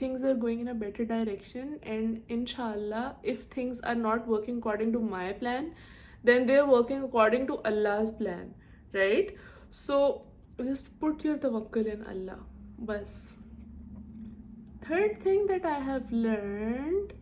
things are going in a better direction, and inshallah if things are not working according to my plan, then they're working according to Allah's plan, right? So just put your tawakkul in Allah, bas. Third thing that I have learned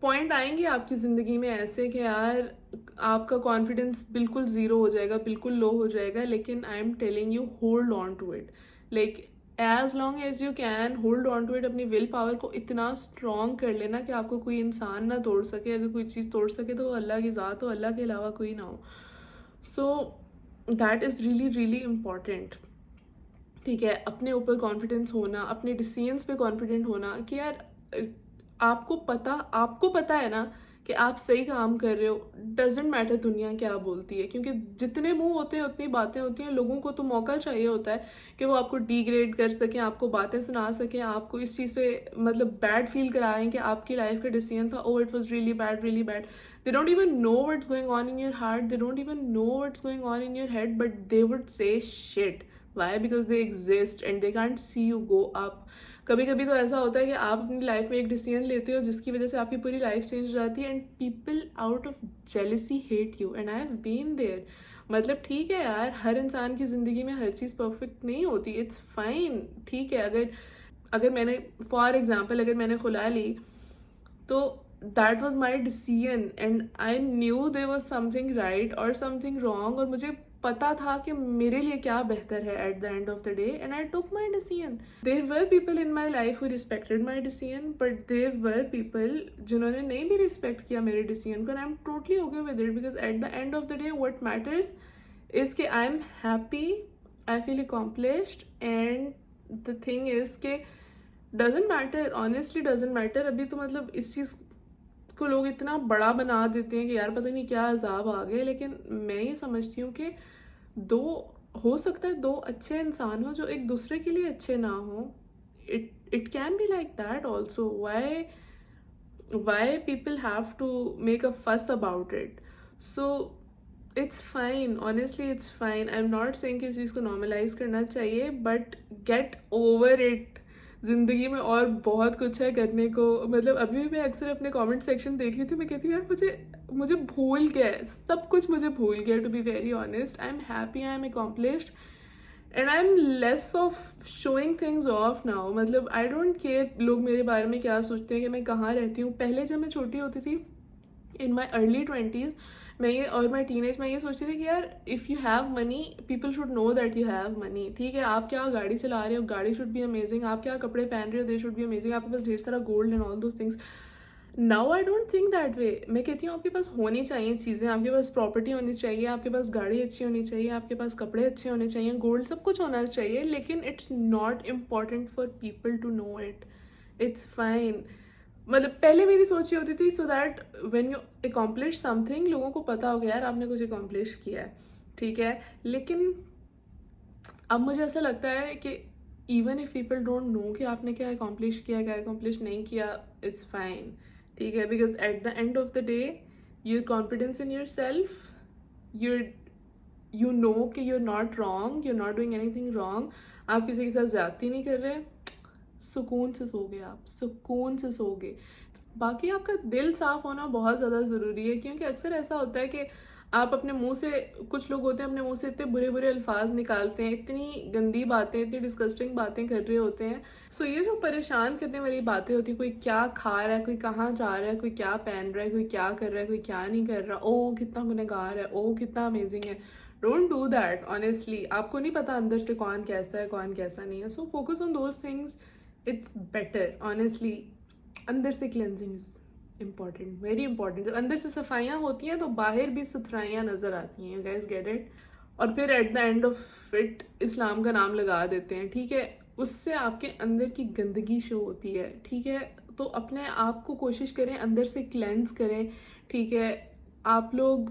point آئیں گے آپ کی زندگی میں ایسے کہ یار آپ کا کانفیڈنس بالکل زیرو ہو جائے گا, بالکل لو ہو جائے گا, لیکن I am telling you hold on to it. Like as long as you can hold on to it. اپنی ول پاور کو اتنا اسٹرانگ کر لینا کہ آپ کو کوئی انسان نہ توڑ سکے. اگر کوئی چیز توڑ سکے تو وہ اللہ کی ذات ہو, اللہ کے علاوہ کوئی نہ ہو. So that is really really important. ٹھیک ہے, اپنے اوپر کانفیڈنس ہونا, اپنے ڈیسیژنس پہ کانفیڈنٹ ہونا کہ یار آپ کو پتہ ہے نا کہ آپ صحیح کام کر رہے ہو. ڈزنٹ میٹر دنیا کیا بولتی ہے, کیونکہ جتنے منہ ہوتے ہیں اتنی باتیں ہوتی ہیں. لوگوں کو تو موقع چاہیے ہوتا ہے کہ وہ آپ کو ڈی گریڈ کر سکیں, آپ کو باتیں سنا سکیں, آپ کو اس چیز پہ مطلب بیڈ فیل کرائیں کہ آپ کی لائف کا ڈیسیژن تھا, oh it was really bad, really bad. They don't even know what's going on in your heart. They don't even know what's going on in your head, but they would say shit. Why? Because they exist and they can't see you go up. کبھی کبھی تو ایسا ہوتا ہے کہ آپ اپنی life میں ایک ڈیسیژن لیتے ہو جس کی وجہ سے آپ کی پوری لائف چینج ہو جاتی ہے, and people out of jealousy hate you, and I have been there. مطلب ٹھیک ہے یار, ہر انسان کی زندگی میں ہر چیز پرفیکٹ نہیں ہوتی, اٹس فائن. ٹھیک ہے, اگر میں نے فار ایگزامپل اگر میں نے خلا لی تو that was my decision and I knew there was something right or something wrong, اور مجھے پتا تھا کہ میرے لیے کیا بہتر ہے at the end of the day, and I took my decision. There were people in my life who respected my decision, but there were people جنہوں نے نہیں بھی respect کیا میرے decision کو, and I'm totally okay with it, because at the end of the day what matters is کہ I'm happy, I feel accomplished, and the thing is کہ doesn't matter, honestly doesn't matter. ابھی تو مطلب اس چیز کو لوگ اتنا بڑا بنا دیتے ہیں کہ یار پتہ نہیں کیا عذاب آ گئے, لیکن میں یہ سمجھتی ہوں کہ ہو سکتا ہے دو اچھے انسان ہو جو ایک دوسرے کے لیے اچھے نہ ہوں. It can be like that also. Why people have to make a fuss about it. So it's fine, honestly it's fine. I am not saying کہ اس چیز کو نارملائز کرنا چاہیے, بٹ گیٹ اوور اٹ. زندگی میں اور بہت کچھ ہے کرنے کو. مطلب ابھی بھی میں اکثر اپنے کامنٹ سیکشن دیکھ رہی تھی, میں کہتی ہوں یار مجھے بھول گیا, سب کچھ مجھے بھول گیا, to be very honest. I am happy, I am accomplished, and I am less of showing things off now. مطلب آئی ڈونٹ کیئر لوگ میرے بارے میں کیا سوچتے ہیں, کہ میں کہاں رہتی ہوں. پہلے جب میں چھوٹی ہوتی تھی ان مائی ارلی 20s اور میں ٹین ایج میں یہ سوچتی تھی کہ یار if you have money people should know that you have money. ٹھیک ہے, آپ کیا گاڑی چلا رہے ہو, گاڑی شوڈ بی امیزنگ. آپ کیا کپڑے پہن رہے ہو, دے شوڈ بی امیزنگ. آپ کے پاس ڈھیر سارا gold and all those things. Now I don't think that way. میں کہتی ہوں آپ کے پاس ہونی چاہیے چیزیں, آپ کے پاس پراپرٹی ہونی چاہیے, آپ کے پاس گاڑی اچھی ہونی چاہیے, آپ کے پاس کپڑے اچھے ہونے چاہیے, گولڈ سب کچھ ہونا چاہیے, لیکن it's not important for people to know it. It's fine. مطلب پہلے میری سوچ یہ ہوتی تھی so that when you accomplish something لوگوں کو پتا ہو گیا یار آپ نے کچھ اکمپلش کیا ہے. ٹھیک ہے, لیکن اب مجھے ایسا لگتا ہے کہ even if people don't know کہ آپ نے کیا اکمپلش کیا, کیا اکمپلش نہیں کیا, اٹس فائن. ٹھیک ہے, because at the end of the day your confidence in yourself, you know کہ you are not wrong, you are not doing anything wrong. آپ کسی کے ساتھ زیادتی نہیں کر رہے, سکون سے سو گئے, آپ سکون سے سو گئے. باقی آپ کا دل صاف ہونا بہت زیادہ ضروری ہے, کیونکہ اکثر ایسا ہوتا ہے کہ آپ اپنے منہ سے, کچھ لوگ ہوتے ہیں اپنے منہ سے اتنے برے برے الفاظ نکالتے ہیں, اتنی گندی باتیں, اتنی ڈسکسٹنگ باتیں کر رہے ہوتے ہیں. سو یہ جو پریشان کرنے والی باتیں ہوتی ہیں, کوئی کیا کھا رہا ہے, کوئی کہاں جا رہا ہے, کوئی کیا پہن رہا ہے, کوئی کیا کر رہا ہے, کوئی کیا نہیں کر رہا, او کتنا گنہگار ہے, او کتنا امیزنگ ہے. Don't do that. آنیسٹلی آپ کو نہیں پتا اندر سے کون کیسا ہے کون کیسا نہیں ہے. So focus on those things, it's better. Honestly اندر سے cleansing is important, very important. جب اندر سے صفائیاں ہوتی ہیں تو باہر بھی ستھرائیاں نظر آتی ہیں. You guys get it. اور پھر at the end of it Islam کا نام لگا دیتے ہیں. ٹھیک ہے, اس سے آپ کے اندر کی گندگی شو ہوتی ہے. ٹھیک ہے, تو اپنے آپ کو کوشش کریں اندر سے کلینز کریں. ٹھیک ہے, آپ لوگ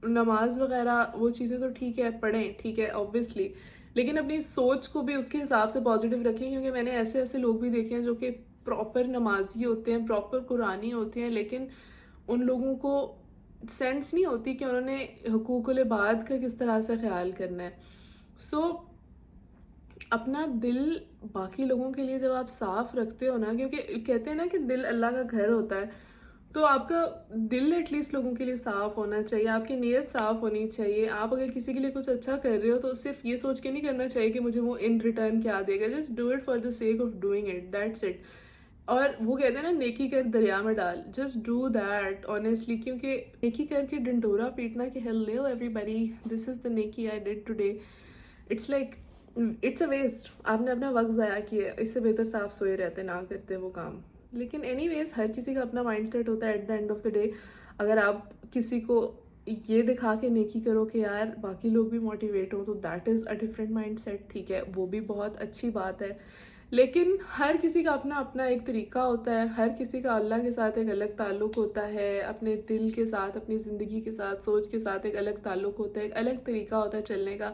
نماز وغیرہ وہ چیزیں تو ٹھیک ہے پڑھیں, ٹھیک ہے اوبویسلی, لیکن اپنی سوچ کو بھی اس کے حساب سے پازیٹیو رکھیں. کیونکہ میں نے ایسے لوگ بھی دیکھے ہیں جو کہ پراپر نمازی ہوتے ہیں, پراپر قرآنی ہوتے ہیں, لیکن ان لوگوں کو سینس نہیں ہوتی کہ انہوں نے حقوق العباد کا کس طرح سے خیال کرنا ہے. سو اپنا دل باقی لوگوں کے لیے جب آپ صاف رکھتے ہو نا, کیونکہ کہتے ہیں نا کہ دل اللہ کا گھر ہوتا ہے, تو آپ کا دل ایٹ لیسٹ لوگوں کے لیے صاف ہونا چاہیے, آپ کی نیت صاف ہونی چاہیے. آپ اگر کسی کے لیے کچھ اچھا کر رہے ہو تو صرف یہ سوچ کے نہیں کرنا چاہیے کہ مجھے وہ ان ریٹرن کیا دے گا. Just do it for the sake of doing it, that's it. اور وہ کہتے ہیں نا نیکی کر دریا میں ڈال, جسٹ ڈو دیٹ آنیسٹلی, کیونکہ نیکی کر کے ڈنڈورا پیٹنا کہ hello every body this is the نیکی I did today, it's like it's a waste. آپ نے اپنا وقت ضائع کیا, اس سے بہتر تھا آپ سوئے رہتے نہ کرتے وہ کام. لیکن اینی ویز ہر کسی کا اپنا مائنڈ سیٹ ہوتا ہے. At the end of the day اگر آپ کسی کو یہ دکھا کے نیکی کرو کہ یار باقی لوگ بھی موٹیویٹ ہوں, تو that is a different mindset, ٹھیک ہے, وہ بھی بہت اچھی بات ہے. لیکن ہر کسی کا اپنا اپنا ایک طریقہ ہوتا ہے, ہر کسی کا اللہ کے ساتھ ایک الگ تعلق ہوتا ہے, اپنے دل کے ساتھ, اپنی زندگی کے ساتھ, سوچ کے ساتھ ایک الگ تعلق ہوتا ہے, ایک الگ طریقہ ہوتا ہے چلنے کا.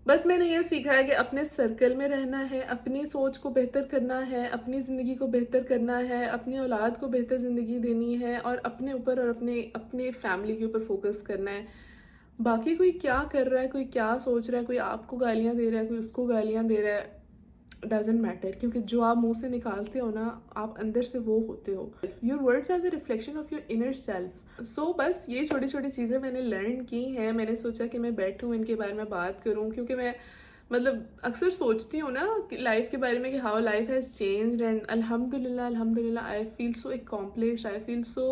بس میں نے یہ سیکھا ہے کہ اپنے سرکل میں رہنا ہے, اپنی سوچ کو بہتر کرنا ہے, اپنی زندگی کو بہتر کرنا ہے, اپنی اولاد کو بہتر زندگی دینی ہے, اور اپنے اوپر اور اپنے فیملی کے اوپر فوکس کرنا ہے. باقی کوئی کیا کر رہا ہے, کوئی کیا سوچ رہا ہے, کوئی آپ کو گالیاں دے رہا ہے, کوئی اس کو گالیاں دے رہا ہے, ڈزنٹ میٹر, کیونکہ جو آپ منہ سے نکالتے ہو نا, آپ اندر سے وہ ہوتے ہو. Your words are the reflection of your inner self. So بس یہ چھوٹی چھوٹی چیزیں میں نے لرن کی ہیں. میں نے سوچا کہ میں بیٹھوں ان کے بارے میں بات کروں, کیونکہ میں مطلب اکثر سوچتی ہوں نا لائف کے بارے میں کہ how life has changed, and الحمد للہ آئی فیل سو اکمپلشڈ, آئی فیل سو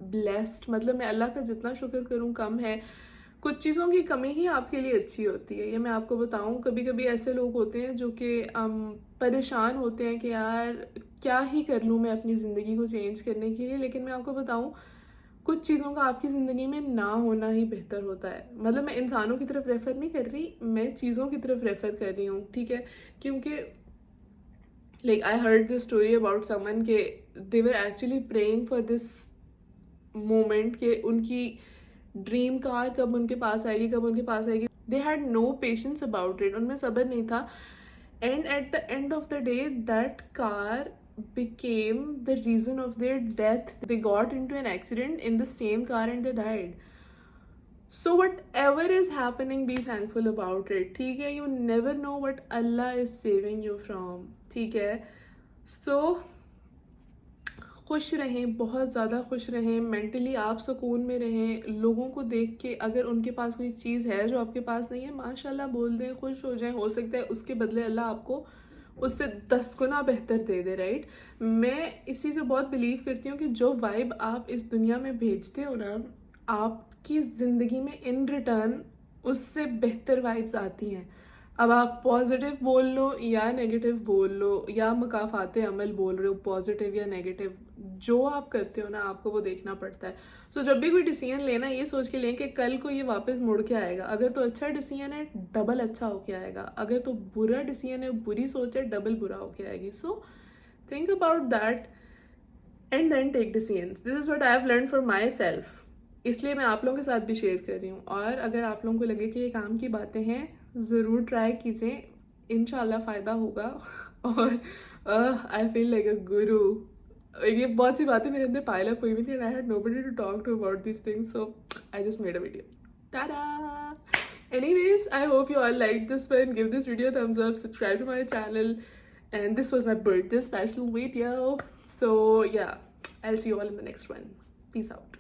بلیسڈ. مطلب میں اللہ کا جتنا شکر کروں کم ہے. کچھ چیزوں کی کمی ہی آپ کے لیے اچھی ہوتی ہے, یہ میں آپ کو بتاؤں. کبھی کبھی ایسے لوگ ہوتے ہیں جو کہ پریشان ہوتے ہیں کہ یار کیا ہی کر لوں میں اپنی زندگی کو چینج کرنے کے لیے. لیکن میں آپ کو بتاؤں کچھ چیزوں کا آپ کی زندگی میں نہ ہونا ہی بہتر ہوتا ہے. مطلب میں انسانوں کی طرف ریفر نہیں کر رہی, میں چیزوں کی طرف ریفر کر رہی ہوں, ٹھیک ہے. کیونکہ like I heard this story about someone کہ they were actually praying for this moment کہ ان کی ڈریم کار کب ان کے پاس آئے گی. They had no patience about it, ان میں صبر نہیں تھا. And at the end of the day that car became the reason of their death. They got into an accident in the same car and they died. So whatever is happening, be thankful about it, ٹھیک ہے. You never know what Allah is saving you from, ٹھیک ہے. So خوش رہیں, بہت زیادہ خوش رہیں, مینٹلی آپ سکون میں رہیں. لوگوں کو دیکھ کے اگر ان کے پاس کوئی چیز ہے جو آپ کے پاس نہیں ہے, ماشاءاللہ بول دیں, خوش ہو جائیں. ہو سکتا ہے اس کے بدلے اللہ آپ کو اس سے 10 گنا بہتر دے دے, رائٹ. میں اس چیز سے بہت بلیو کرتی ہوں کہ جو وائب آپ اس دنیا میں بھیجتے ہو نا, آپ کی زندگی میں ان ریٹرن اس سے بہتر وائبز آتی ہیں. اب آپ پازیٹیو بول لو یا نیگیٹو بول لو, یا مکافات عمل بول رہے ہو, پازیٹیو یا نیگیٹو, جو آپ کرتے ہو نا آپ کو وہ دیکھنا پڑتا ہے. سو جب بھی کوئی ڈیسیژن لینا, یہ سوچ کے لیں کہ کل کو یہ واپس مڑ کے آئے گا. اگر تو اچھا ڈیسیژن ہے ڈبل اچھا ہو کے آئے گا, اگر تو برا ڈیسیژن ہے, بری سوچ ہے, ڈبل برا ہو کے آئے گی. So think about that and then take decisions. This is what I have learn for myself, اس لیے میں آپ لوگوں کے ساتھ بھی شیئر کر رہی ہوں. اور اگر آپ لوگوں کو لگے کہ یہ کام کی باتیں ہیں, ضرور ٹرائی کیجیں, انشاءاللہ فائدہ ہوگا. اور آئی فیل لائک اے گرو. یہ بہت سی باتیں میرے اندر پائل اپ ہوئی ہوئی تھی, and I had nobody to talk to about these things, so I just made a video. Ta-da! Anyways, I hope you all liked this one. Give this video a thumbs up, subscribe to my channel, and this was my birthday special video. So yeah, I'll see you all in the next one. Peace out.